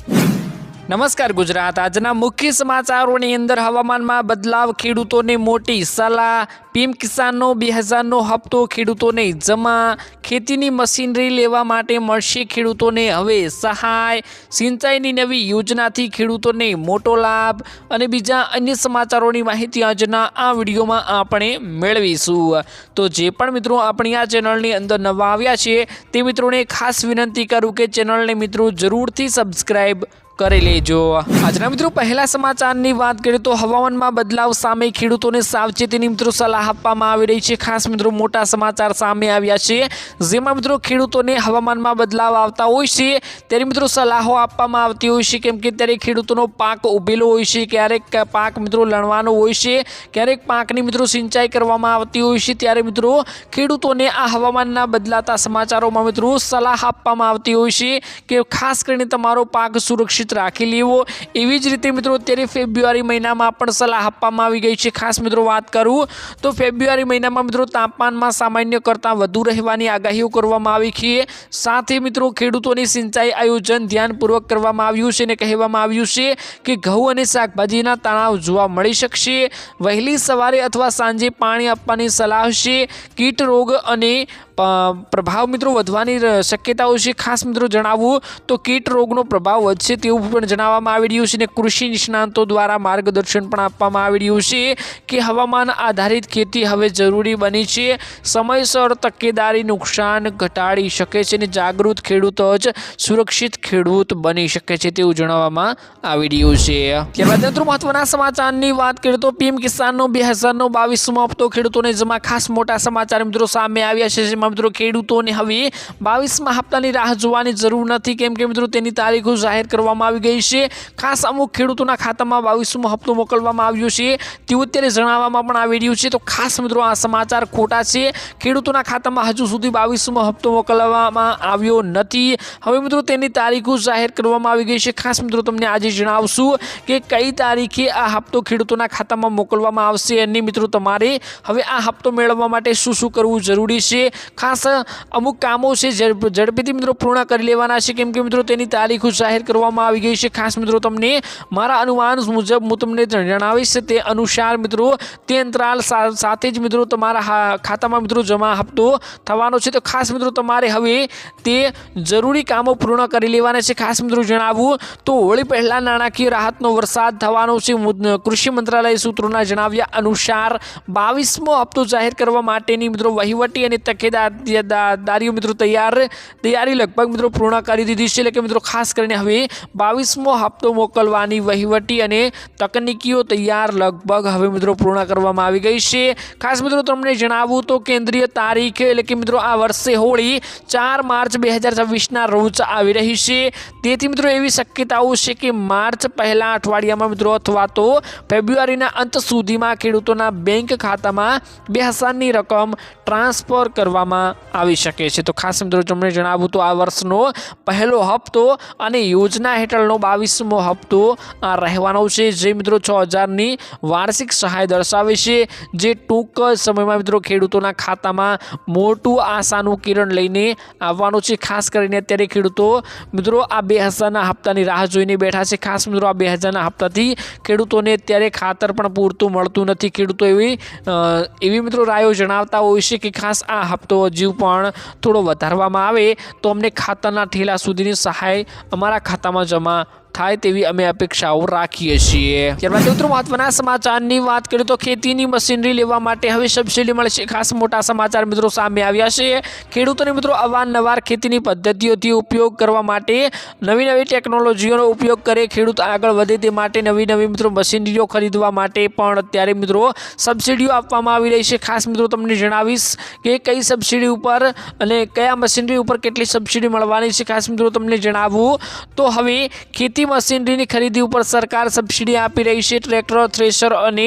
નમસ્કાર ગુજરાત। આજના મુખ્ય સમાચારોની અંદર હવામાનમાં બદલાવ, ખેડૂતોને મોટી સલાહ, પીએમ કિસાનનો 2000નો હપ્તો ખેડૂતોને જમા, ખેતીની મશીનરી લેવા માટે મળશે ખેડૂતોને હવે સહાય, સિંચાઈની નવી યોજનાથી ખેડૂતોને મોટો લાભ અને બીજા અન્ય સમાચારોની માહિતી આજના આ વિડીયોમાં આપણે મેળવીશું। તો જે પણ મિત્રો આપણી આ ચેનલની અંદર નવા આવ્યા છે તે મિત્રોને ખાસ વિનંતી કરું કે ચેનલને મિત્રો જરૂરથી સબસ્ક્રાઈબ કરી લેજો। આજના મિત્રો પહેલા સમાચારની વાત કરીએ તો હવામાનમાં બદલાવ સામે ખેડૂતોને સાવચેતીની મિત્રો સલાહ આપવામાં આવી રહી છે। ખાસ મિત્રો મોટા સમાચાર સામે આવ્યા છે, જેમાં મિત્રો ખેડૂતોને હવામાનમાં બદલાવ આવતા હોય છે ત્યારે મિત્રો સલાહો આપવામાં આવતી હોય છે, કેમ કે ત્યારે ખેડૂતોનો પાક ઉભેલો હોય છે, ક્યારેક પાક મિત્રો લણવાનો હોય છે, ક્યારેક પાકની મિત્રો સિંચાઈ કરવામાં આવતી હોય છે, ત્યારે મિત્રો ખેડૂતોને આ હવામાનના બદલાતા સમાચારોમાં મિત્રો સલાહ આપવામાં આવતી હોય છે કે ખાસ કરીને તમારો પાક સુરક્ષિત રાખી લેવો। એવી જ રીતે મિત્રો અત્યારે ફેબ્રુઆરી મહિનામાં પણ સલાહ આપવામાં આવી ગઈ છે। ખાસ મિત્રો વાત કરું તો ફેબ્રુઆરી મહિનામાં મિત્રો તાપમાનમાં સામાન્ય કરતાં વધુ રહેવાની આગાહીઓ કરવામાં આવી છે। સાથે મિત્રો ખેડૂતોની સિંચાઈ આયોજન ધ્યાનપૂર્વક કરવામાં આવ્યું છે અને કહેવામાં આવ્યું છે કે ઘઉં અને શાકભાજીના તણાવ જોવા મળી શકશે। વહેલી સવારે અથવા સાંજે પાણી આપવાની સલાહ છે। કીટ રોગ અને પ્રભાવ મિત્રો વધવાની શક્યતાઓ છે। ખાસ મિત્રો જણાવું તો કીટ રોગનો પ્રભાવ વધશે તેવું પણ જણાવવામાં આવી રહ્યું છે અને કૃષિ નિષ્ણાંતો દ્વારા માર્ગદર્શન પણ આપવામાં આવી રહ્યું છે કે હવામાન આધારિત ખેતી હવે જરૂરી બની છે। સમયસર તકેદારી નુકસાન ઘટાડી શકે છે અને જાગૃત ખેડૂત જ સુરક્ષિત ખેડૂત બની શકે છે તેવું જણાવવામાં આવી રહ્યું છે। ત્યારબાદ મિત્રો મહત્વના સમાચારની વાત કરીએ તો પીએમ કિસાનનો 2000નો 22મો હપ્તો ખેડૂતોને જમા। ખાસ મોટા સમાચાર મિત્રો સામે આવ્યા છે, જેમાં મિત્રો ખેડૂતોને હવે 22મા હપ્તાની રાહ જોવાની જરૂર નથી, કેમ કે મિત્રો તેની તારીખો જાહેર કરવામાં આવી ગઈ છે। ખાસ અમુક ખેડૂતોના ખાતામાં 22મો હપ્તો મોકલવામાં આવ્યો છે તેવું અત્યારે જણાવવામાં પણ આવી રહ્યું છે। તો ખાસ મિત્રો આ સમાચાર ખોટા છે। ખેડૂતોના ખાતામાં હજુ સુધી 22મો હપ્તો મોકલવામાં આવ્યો નથી। હવે મિત્રો તેની તારીખો જાહેર કરવામાં આવી ગઈ છે। ખાસ મિત્રો તમને આજે જણાવશું કે કઈ તારીખે આ હપ્તો ખેડૂતોના ખાતામાં મોકલવામાં આવશે અને મિત્રો તમારે હવે આ હપ્તો મેળવવા માટે શું કરવું જરૂરી છે। ખાસ અમુક કામો છે ઝડપીથી મિત્રો પૂર્ણ કરી લેવાના છે, કેમ કે મિત્રો તેની તારીખો જાહેર કરવામાં આવી ગઈ છે। ખાસ મિત્રો તમને મારા અનુમાન મુજબ હું તમને જણાવીશ તે અનુસાર મિત્રો તે અંતરાલ સાથે જ મિત્રો તમારા ખાતામાં મિત્રો જમા હપ્તો થવાનો છે। તો ખાસ મિત્રો તમારે હવે તે જરૂરી કામો પૂર્ણ કરી લેવાના છે। ખાસ મિત્રો જણાવું તો હોળી પહેલા નાણાકીય રાહતનો વરસાદ થવાનો છે। કૃષિ મંત્રાલય સૂત્રોના જણાવ્યા અનુસાર 22મો હપ્તો જાહેર કરવા માટેની મિત્રો વહીવટી અને તકેદારીઓ મિત્રો તૈયારી લગભગ મિત્રો પૂર્ણ કરી દીધી છે। એટલે કે મિત્રો ખાસ કરીને હવે 22મો હપ્તો મોકલવાની વહીવટી અને તકનીકીઓ તૈયાર લગભગ હવે મિત્રો પૂર્ણ કરવામાં આવી ગઈ છે। ખાસ મિત્રો તમને જણાવું તો કેન્દ્રીય તારીખ એટલે કે મિત્રો આ વર્ષે હોળી 4 માર્ચ 2026ના રોજ આવી રહી છે। તેથી મિત્રો એવી શક્યતાઓ છે કે માર્ચ પહેલા અઠવાડિયામાં મિત્રો અથવા તો ફેબ્રુઆરીના અંત સુધીમાં ખેડૂતોના બેંક ખાતામાં 2000ની રકમ ટ્રાન્સફર કરવામાં આવી શકે છે। તો ખાસ મિત્રો તમને જણાવું તો આ વર્ષનો પહેલો હપ્તો અને યોજના હેઠળનો 22મો હપ્તો આ રહેવાનો છે, જે મિત્રો 6000ની વાર્ષિક સહાય દર્શાવે છે, જે ટૂંક સમયમાં મિત્રો ખેડૂતોના ખાતામાં મોટું આશાનું કિરણ લઈને આવવાનું છે। ખાસ કરીને અત્યારે ખેડૂતો મિત્રો આ 2000ના હપ્તાની રાહ જોઈને બેઠા છે। ખાસ મિત્રો આ 2000ના હપ્તાથી ખેડૂતોને અત્યારે ખાતર પણ પૂરતું મળતું નથી। ખેડૂતો એવી મિત્રો રાયો જણાવતા હોય છે કે ખાસ આ હપ્તો હજુ પણ થોડો વધારવામાં આવે તો અમને ખાતરના ઠેલા સુધીની સહાય અમારા ખાતામાં જમા થાય તેવી અમે અપેક્ષાઓ રાખીએ છીએ। ત્યારબાદ મિત્રો મહત્વના સમાચારની વાત કરીએ તો ખેતીની મશીનરી લેવા માટે હવે સબસિડી મળશે। ખાસ મોટા સમાચાર મિત્રો સામે આવ્યા છે। ખેડૂતોને મિત્રો અવારનવાર ખેતીની પદ્ધતિઓથી ઉપયોગ કરવા માટે નવી ટેકનોલોજીઓનો ઉપયોગ કરે, ખેડૂત આગળ વધે તે માટે નવી મિત્રો મશીનરીઓ ખરીદવા માટે પણ અત્યારે મિત્રો સબસિડીઓ આપવામાં આવી રહી છે। ખાસ મિત્રો તમને જણાવીશ કે કઈ સબસિડી ઉપર અને કયા મશીનરી ઉપર કેટલી સબસિડી મળવાની છે। ખાસ મિત્રો તમને જણાવું તો હવે ખેતી મશીનરીની ખરીદી ઉપર સરકાર સબસિડી આપી રહી છે। ટ્રેક્ટર, થ્રેશર અને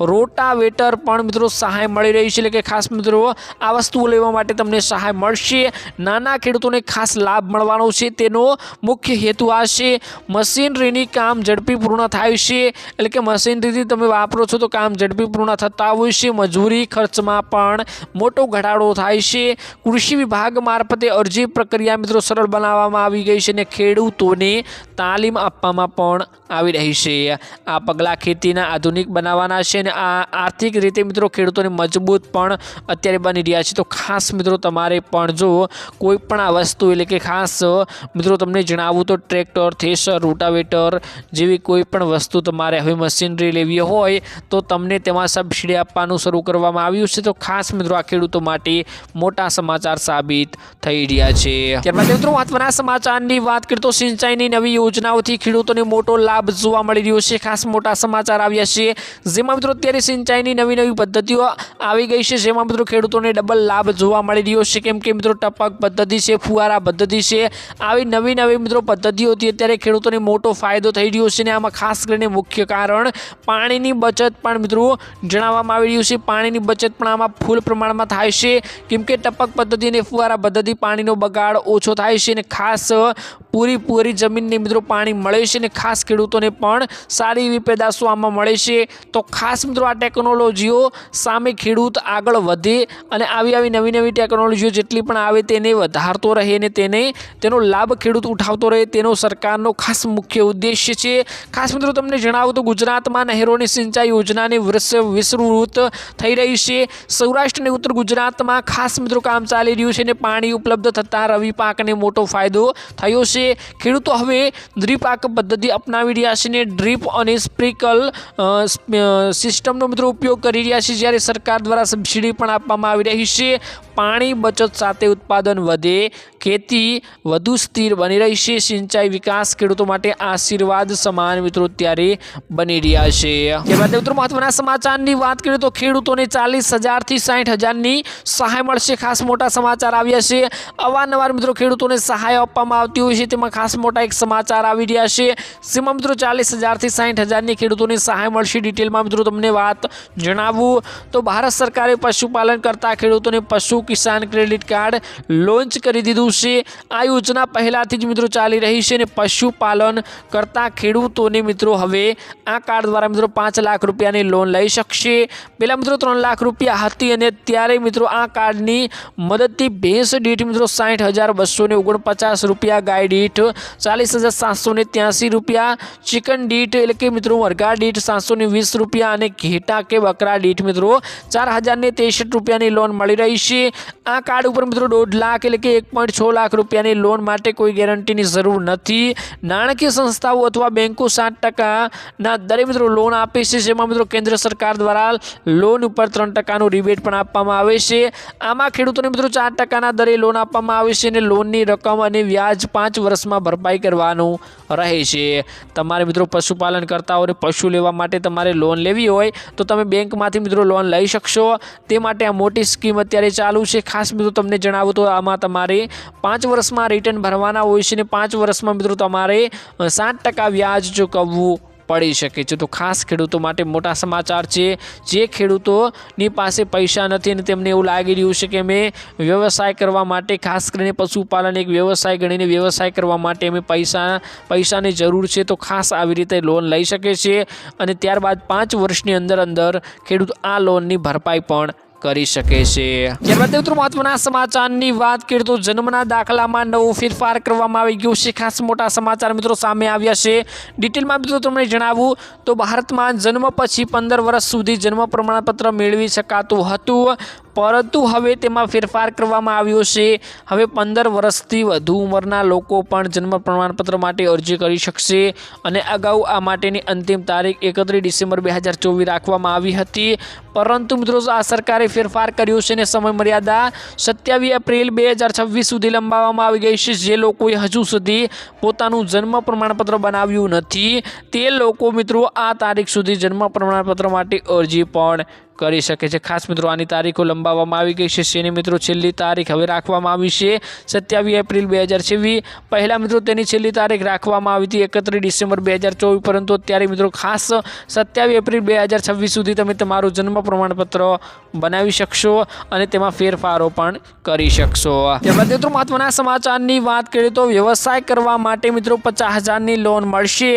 રોટાવેટર પણ મિત્રો સહાય મળી રહી છે। એટલે કે ખાસ મિત્રો આ વસ્તુઓ લેવા માટે તમને સહાય મળશે। નાના ખેડૂતોને ખાસ લાભ મળવાનો છે, તેનો મુખ્ય હેતુ આ છે મશીનરીની કામ ઝડપી પૂર્ણ થાય છે। એટલે કે મશીનરીથી તમે વાપરો છો તો કામ ઝડપી પૂર્ણ થતા હોય છે। મજૂરી ખર્ચમાં પણ મોટો ઘટાડો થાય છે। કૃષિ વિભાગ મારફતે અરજી પ્રક્રિયા મિત્રો સરળ બનાવવામાં આવી ગઈ છે અને ખેડૂતોને તાલીમ આપવામાં પણ આવી રહી છે। આ પગલાં ખેતીના આધુનિક બનાવવાના છે અને આ આર્થિક રીતે મિત્રો ખેડૂતોને મજબૂત પણ અત્યારે બની રહ્યા છે। તો ખાસ મિત્રો તમારે પણ જો કોઈ પણ આ વસ્તુ એટલે કે ખાસ મિત્રો તમને જણાવું તો ટ્રેક્ટર, થ્રેશર, રોટાવેટર જેવી કોઈ પણ વસ્તુ તમારે હવે મશીનરી લેવી હોય તો તમને તેમાં સબસિડી આપવાનું શરૂ કરવામાં આવ્યું છે। તો ખાસ મિત્રો આ ખેડૂતો માટે મોટા સમાચાર સાબિત થઈ રહ્યા છે। ત્યારબાદ મિત્રો મહત્વના સમાચારની વાત કરીએ તો સિંચાઈની નવી યોજનાઓથી ખેડૂતોને મોટો લાભ જોવા મળી રહ્યો છે। ખાસ મોટા સમાચાર આવ્યા છે જેમાં મિત્રો અત્યારે સિંચાઈની નવી પદ્ધતિઓ આવી ગઈ છે જેમાં મિત્રો ખેડૂતોને ડબલ લાભ જોવા મળી રહ્યો છે। કેમ કે મિત્રો ટપક પદ્ધતિ છે, ફુવારા પદ્ધતિ છે, આવી નવી મિત્રો પદ્ધતિઓથી અત્યારે ખેડૂતોને મોટો ફાયદો થઈ રહ્યો છે અને આમાં ખાસ કરીને મુખ્ય કારણ પાણીની બચત પણ મિત્રો જણાવવામાં આવી રહ્યું છે। પાણીની બચત પણ આમાં ફૂલ પ્રમાણમાં થાય છે કેમ કે ટપક પદ્ધતિ અને ફુવારા પદ્ધતિ પાણીનો બગાડ ઓછો થાય છે અને ખાસ પૂરી જમીનને મિત્રો પાણી મળે છે અને ખાસ ખેડૂતોને પણ સારી એવી પેદાશો આમાં મળે છે। તો ખાસ મિત્રો આ ટેકનોલોજીઓ સામે ખેડૂત આગળ વધે અને આવી નવી ટેકનોલોજીઓ જેટલી પણ આવે તેને વધારતો રહે અને તેનો લાભ ખેડૂત ઉઠાવતો રહે તેનો સરકારનો ખાસ મુખ્ય ઉદ્દેશ્ય છે। ખાસ મિત્રો તમને જણાવું તો ગુજરાતમાં નહેરોની સિંચાઈ યોજનાની વિસ્તૃત થઈ રહી છે। સૌરાષ્ટ્ર અને ઉત્તર ગુજરાતમાં ખાસ મિત્રો કામ ચાલી રહ્યું છે અને પાણી ઉપલબ્ધ થતાં રવિ પાકને મોટો ફાયદો થયો છે। ખેડૂતો હવે દ્વિપાક પદ્ધતિ અપનાવી રહ્યા છે અને ડ્રીપ અને સ્પ્રિંકલ સિસ્ટમનો મિત્રો ઉપયોગ કરી રહ્યા છે જ્યારે સરકાર દ્વારા સબસિડી પણ આપવામાં આવી રહી છે। પાણી બચત સાથે ઉત્પાદન વધે, ખેતી વધુ સ્થિર બની રહી છે। સિંચાઈ વિકાસ ખેડૂતો માટે આશીર્વાદ સમાન મિત્રો અત્યારે બની રહ્યા છે। ત્યારબાદ મિત્રો મહત્વના સમાચારની વાત કરીએ તો ખેડૂતોને 40,000 થી 60,000ની સહાય મળશે। ખાસ મોટા સમાચાર આવ્યા છે। અવારનવાર મિત્રો ખેડૂતોને સહાય આપવામાં આવતી હોય છે તેમાં ખાસ મોટા એક સમાચાર આવી રહ્યા છે જેમાં મિત્રો 40,000 થી 60,000ની ખેડૂતોને સહાય મળશે। ડિટેલમાં મિત્રો તમને વાત જણાવું તો ભારત સરકારે પશુપાલન કરતા ખેડૂતોને પશુ કિસાન ક્રેડિટ કાર્ડ લોન્ચ કરી દીધું છે। આ યોજના પહેલાથી જ મિત્રો ચાલી રહી છે અને પશુપાલન કરતા ખેડૂતોને મિત્રો હવે આ કાર્ડ દ્વારા મિત્રો 5 લાખ રૂપિયાની લોન લઈ શકશે। પહેલા મિત્રો 3 લાખ રૂપિયા હતી અને ત્યારે મિત્રો આ કાર્ડની મદદથી ભેંસ દીઠ મિત્રો 60,249 રૂપિયા, ગાય દીઠ 40,783 રૂપિયા, ચિકન દીઠ એટલે કે મિત્રો મરઘા દીઠ 720 રૂપિયા અને ઘેટા કે બકરા દીઠ મિત્રો 4,063 રૂપિયાની લોન મળી રહી છે। આ કાર્ડ ઉપર મિત્રો 1.5 લાખ એટલે કે 1.6 લાખ રૂપિયાની લોન માટે કોઈ ગેરંટીની જરૂર નથી। નાણાકીય સંસ્થાઓ અથવા બેંકો 7% દરે મિત્રો લોન આપે છે જેમાં મિત્રો કેન્દ્ર સરકાર દ્વારા લોન ઉપર 3% રિબેટ પણ આપવામાં આવે છે। આમાં ખેડૂતોને મિત્રો 4% દરે લોન આપવામાં આવે છે અને લોનની રકમ અને વ્યાજ 5 વર્ષમાં ભરપાઈ કરવાનું રહે છે। તમારે મિત્રો પશુપાલન કરતા હોય પશુ લેવા માટે તમારે લોન લેવી હોય તો તમે બેંકમાંથી મિત્રો લોન લઈ શકશો। તે માટે આ મોટી સ્કીમ અત્યારે ચાલુ છે। ખાસ મિત્રો તમને જણાવું તો આમાં તમારે 5 વર્ષમાં રિટર્ન ભરવાના હોય છે અને 5 વર્ષમાં મિત્રો તમારે 7% વ્યાજ ચૂકવવું પડી શકે છે। તો ખાસ ખેડૂતો માટે મોટા સમાચાર છે। જે ખેડૂતોની પાસે પૈસા નથી અને તેમને એવું લાગી રહ્યું છે કે અમે વ્યવસાય કરવા માટે ખાસ કરીને પશુપાલન એક વ્યવસાય ગણીને વ્યવસાય કરવા માટે અમે પૈસાની જરૂર છે તો ખાસ આવી રીતે લોન લઈ શકે છે અને ત્યારબાદ 5 વર્ષની અંદર ખેડૂત આ લોનની ભરપાઈ પણ કરી શકે છે। ત્યારબાદ મિત્રો મહત્વના સમાચારની વાત કરીએ તો જન્મના દાખલામાં નવો ફેરફાર કરવામાં આવી ગયો છે। ખાસ મોટા સમાચાર મિત્રો સામે આવ્યા છે। ડિટેલમાં મિત્રો તમને જણાવું તો ભારતમાં જન્મ પછી 15 વર્ષ સુધી જન્મ પ્રમાણપત્ર મેળવી શકાતું હતું પરંતુ હવે તેમાં ફેરફાર કરવામાં આવ્યો છે। હવે 15 વર્ષથી વધુ ઉંમરના લોકો પણ જન્મ પ્રમાણપત્ર માટે અરજી કરી શકશે અને અગાઉ આ માટેની અંતિમ તારીખ 31 ડિસેમ્બર 2024 રાખવામાં આવી હતી પરંતુ મિત્રો આ સરકારે ફેરફાર કર્યો છે અને સમય મર્યાદા 27 એપ્રિલ 2026 સુધી લંબાવવામાં આવી ગઈ છે। જે લોકોએ હજુ સુધી પોતાનું જન્મ પ્રમાણપત્ર બનાવ્યું નથી તે લોકો મિત્રો આ તારીખ સુધી જન્મ પ્રમાણપત્ર માટે અરજી પણ કરી શકે છે। ખાસ મિત્રો આની તારીખો લંબાવવામાં આવી ગઈ છે જેની મિત્રો છેલ્લી તારીખ હવે રાખવામાં આવી છે 27 એપ્રિલ 2026। પહેલા મિત્રો તેની છેલ્લી તારીખ રાખવામાં આવી હતી 31 ડિસેમ્બર 2024 પરંતુ અત્યારે મિત્રો ખાસ 27 એપ્રિલ 2026 સુધી તમે તમારું જન્મ પ્રમાણપત્ર બનાવી શકશો અને તેમાં ફેરફારો પણ કરી શકશો। ત્યારબાદ મિત્રો મહત્વના સમાચારની વાત કરીએ તો વ્યવસાય કરવા માટે મિત્રો 50,000ની લોન મળશે।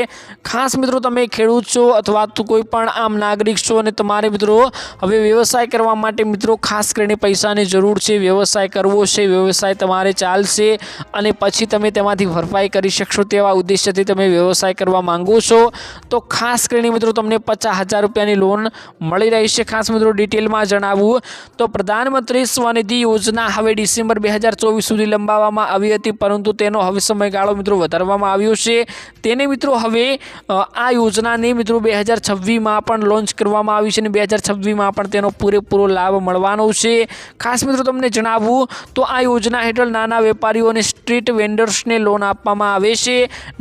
ખાસ મિત્રો તમે ખેડૂત છો અથવા તો કોઈ પણ આમ નાગરિક છો અને તમારે મિત્રો હવે વ્યવસાય કરવા માટે મિત્રો ખાસ કરીને પૈસાની જરૂર છે। વ્યવસાય કરવો છે, વ્યવસાય તમારે ચાલશે અને પછી તમે તેમાંથી ભરપાઈ કરી શકશો તેવા ઉદ્દેશ્યથી તમે વ્યવસાય કરવા માંગો છો તો ખાસ કરીને મિત્રો તમને 50,000 રૂપિયાની લોન મળી રહી છે। ખાસ મિત્રો ડિટેલમાં જણાવું તો પ્રધાનમંત્રી સ્વનિધિ યોજના હવે ડિસેમ્બર 2024 સુધી લંબાવવામાં આવી હતી, પરંતુ તેનો હવે સમયગાળો મિત્રો વધારવામાં આવ્યો છે। તેને મિત્રો હવે આ યોજનાને મિત્રો 2026માં પણ લોન્ચ કરવામાં આવી છે અને 2026માં પણ તેનો પૂરેપૂરો લાભ મળવાનો છે। ખાસ મિત્રો તમને જણાવું તો આ યોજના હેઠળ નાના વેપારીઓ અને સ્ટ્રીટ વેન્ડર્સને લોન આપવામાં આવે છે।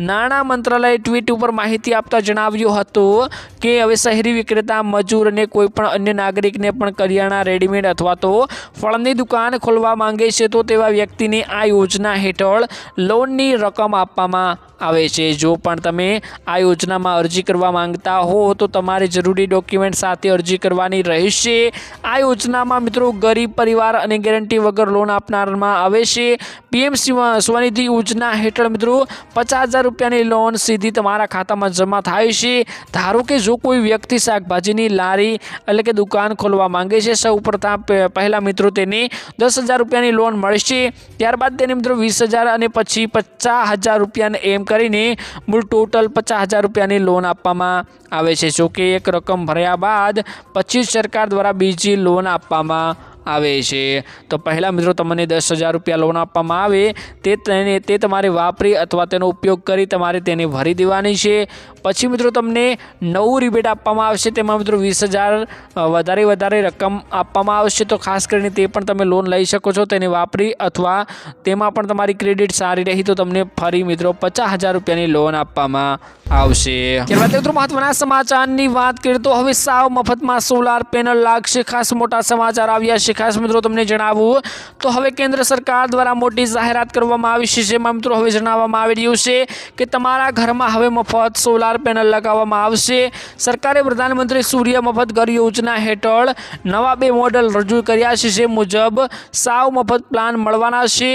નાણાં મંત્રાલયે ટ્વીટ ઉપર માહિતી આપતા જણાવ્યું હતું કે હવે શહેરી વિક્રેતા, મજૂર અને કોઈપણ અન્ય નાગરિકને પણ કરિયાણા, રેડીમેડ અથવા તો ફળની દુકાન ખોલવા માંગે છે તો તેવા વ્યક્તિને આ યોજના હેઠળ લોનની રકમ આપવામાં આવે છે। જો પણ તમે આ યોજનામાં અરજી કરવા માંગતા હો તો તમારે જરૂરી ડોક્યુમેન્ટ સાથે અરજી કરવાની રહેશે। આ યોજનામાં મિત્રો ગરીબ પરિવાર અને ગેરંટી વગર લોન આપનારમાં આવે છે। પીએમ સ્વનિધિ યોજના હેઠળ મિત્રો 50,000 રૂપિયાની લોન સીધી તમારા ખાતામાં જમા થાય છે। ધારો કે જો કોઈ વ્યક્તિ શાકભાજીની લારી એટલે કે દુકાન ખોલવા માંગે છે, સૌ પ્રથમ પહેલા મિત્રો તેને 10,000 રૂપિયાની લોન મળશે, ત્યારબાદ તેને મિત્રો 20,000 અને પછી 50,000 રૂપિયાને એમ કરીને મૂળ ટોટલ 50,000 રૂપિયાની લોન આપવામાં આવે છે। જોકે એક રકમ ભર્યા બાદ પછી સરકાર દ્વારા બીજી લોન આપવામાં આવે છે। તો પહેલા મિત્રો તમને 10,000 રૂપિયા લોન આપવામાં આવે તે તમારે વાપરી અથવા તેનો ઉપયોગ કરી તમારે તેને ભરી દેવાની છે। પછી મિત્રો તમને નવું રિબેટ આપવામાં આવશે, તેમાં મિત્રો 20,000 વધારે રકમ આપવામાં આવશે। તો ખાસ કરીને તે પણ તમે લોન લઈ શકો છો તેને વાપરી, અથવા તેમાં પણ તમારી ક્રેડિટ સારી રહી તો તમને ફરી મિત્રો 50,000 રૂપિયાની લોન આપવામાં આવશે। ત્યારબાદ મિત્રો મહત્વના સમાચારની વાત કરીએ તો હવે સાવ મફતમાં સોલાર પેનલ લાગશે। ખાસ મોટા સમાચાર આવ્યા છે। ખાસ મિત્રો તમને જણાવું તો હવે કેન્દ્ર સરકાર દ્વારા મોટી જાહેરાત કરવામાં આવી છે, જેમાં મિત્રો હવે જણાવવામાં આવી રહ્યું છે કે તમારા ઘરમાં હવે મફત સોલાર પેનલ લગાવવામાં આવશે। સરકારે પ્રધાનમંત્રી સૂર્ય મફત ઘર યોજના હેઠળ નવા 2 મોડલ રજૂ કર્યા છે, જે મુજબ સાવ મફત પ્લાન મળવાના છે।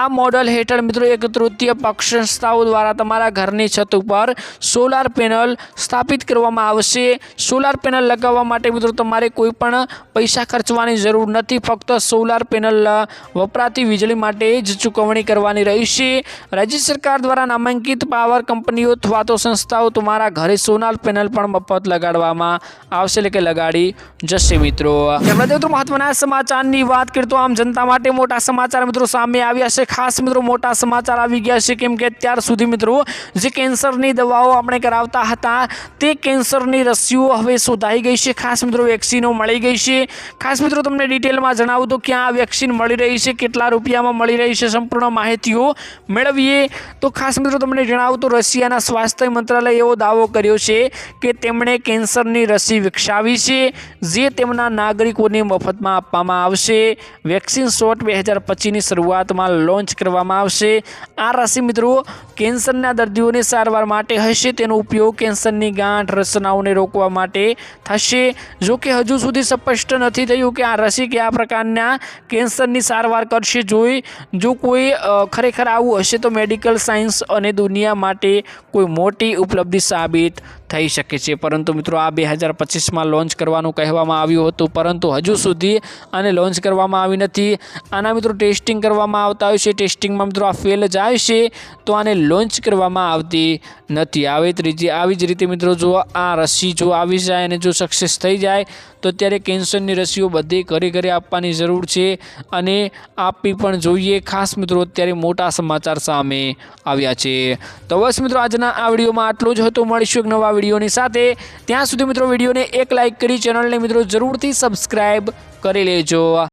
આ મોડલ હેઠળ મિત્રો એક તૃતીય પક્ષ સંસ્થાઓ દ્વારા તમારા ઘરની છત ઉપર સોલાર પેનલ સ્થાપિત કરવામાં આવશે। સોલાર પેનલ લગાવવા માટે મિત્રો તમારે કોઈ પણ પૈસા ખર્ચવાની જરૂર નથી, ફક્ત સોલાર પેનલ વપરાતી વીજળી માટે જ ચૂકવણી કરવાની રહેશે। રાજ્ય સરકાર દ્વારા નામાંકિત પાવર કંપનીઓ અથવા તો સંસ્થાઓ તમારા ઘરે સોલાર પેનલ પણ મફત લગાડવામાં આવશે, એટલે કે લગાડી જશે મિત્રો। ત્યારબાદ મિત્રો મહત્વના સમાચારની વાત કરીએ તો આમ જનતા માટે મોટા સમાચાર મિત્રો સામે આવ્યા છે। ખાસ મિત્રો મોટા સમાચાર આવી ગયા છે, કેમ કે અત્યાર સુધી મિત્રો જે કેન્સરની દવાઓ આપણે કરાવતા હતા તે કેન્સરની રસીઓ હવે શોધાઈ ગઈ છે। ખાસ મિત્રો વેક્સિનો મળી ગઈ છે। ખાસ મિત્રો તમને ડિટેલમાં જણાવું તો ક્યાં વેક્સિન મળી રહી છે, કેટલા રૂપિયામાં મળી રહી છે, સંપૂર્ણ માહિતીઓ મેળવીએ તો ખાસ મિત્રો તમને જણાવું તો રશિયાના સ્વાસ્થ્ય મંત્રાલયે એવો દાવો કર્યો છે કે તેમણે કેન્સરની રસી વિકસાવી છે, જે તેમના નાગરિકોને મફતમાં આપવામાં આવશે। વેક્સિન શોટ 2025ની શરૂઆતમાં લોન્ચ કરવામાં આવશે। આ રસી મિત્રો કેન્સરના દર્દીઓને સારવાર માટે હશે। તેનો ઉપયોગ કેન્સરની ગાંઠ રચનાઓને રોકવા માટે થશે। જો કે હજુ સુધી સ્પષ્ટ નથી થયું કે આ રસી કયા પ્રકારના કેન્સરની સારવાર કરશે। જો કોઈ ખરેખર આવું હશે તો મેડિકલ સાયન્સ અને દુનિયા માટે કોઈ મોટી ઉપલબ્ધિ સાબિત થઈ શકે છે, પરંતુ મિત્રો આ 2025માં લોન્ચ કરવાનું કહેવામાં આવ્યું હતું, પરંતુ હજુ સુધી આને લોન્ચ કરવામાં આવી નથી। આના મિત્રો ટેસ્ટિંગ કરવામાં આવતા હોય છે, ટેસ્ટિંગમાં મિત્રો આ ફેલ જાય છે તો આને લોન્ચ કરવામાં આવતી નથી। આવી જ રીતે મિત્રો જો આ રસી જો આવી જાય અને જો સક્સેસ થઈ જાય તો અત્યારે કેન્સરની રસીઓ બધી ઘરે આપવાની જરૂર છે અને આપવી પણ જોઈએ। ખાસ મિત્રો અત્યારે મોટા સમાચાર સામે આવ્યા છે। તો બસ મિત્રો આજના આ વિડીયોમાં આટલું જ હતું। મળીશું એક નવા વિડીયોની સાથે, ત્યાં સુધી મિત્રો વિડીયોને એક લાઇક કરી ચેનલને મિત્રો જરૂરથી સબસ્ક્રાઈબ કરી લેજો।